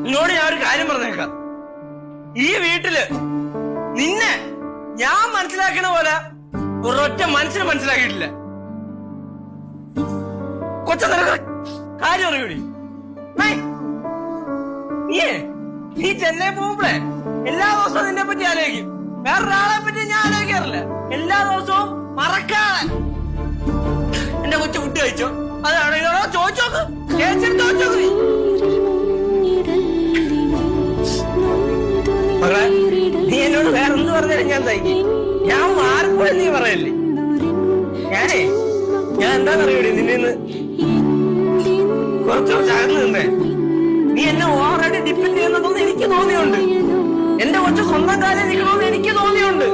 നിന്നോട് ഞാൻ ഒരു കാര്യം പറഞ്ഞേക്കാം. ഈ വീട്ടില് നിന്നെ ഞാൻ മനസ്സിലാക്കണ പോലെ ഒരൊറ്റ മനസ്സിന് മനസ്സിലാക്കിയിട്ടില്ല. കൊച്ച നിനക്ക് കാര്യം അറിയൂടി. നീ ചെന്നൈ പോകുമ്പോഴേ എല്ലാ ദിവസവും നിന്നെ പറ്റി ആലോചിക്കും. വേറൊരാളെ പറ്റി ഞാൻ ആലോചിക്കാറില്ല. എല്ലാ ദിവസവും മറക്കാതെ എന്റെ കൊച്ചു കുട്ടി കഴിച്ചോ, അതാണ് ഇതോടോ ചോദിച്ചോക്ക്, ചേച്ചിട്ട് ചോദിച്ചോക്ക്. നീ മകളെ, നീ എന്നോട് വേറെന്ത് പറഞ്ഞാലും ഞാൻ തയ്ക്കും. ഞാൻ മാറിപ്പോയി നീ പറയല്ലേ. ഞാൻ എന്താണെന്നറിയൂടി, നിന്നെ കുറച്ച് അകന്ന് നിന്നേ. നീ എന്നെ ഓൾറെഡി ഡിപ്പെൻഡ് ചെയ്യുന്നതെന്ന് എനിക്ക് തോന്നിയുണ്ട്. എന്റെ കൊച്ചു സ്വന്തം കാര്യം നിൽക്കണമെന്ന് എനിക്ക് തോന്നിയുണ്ട്.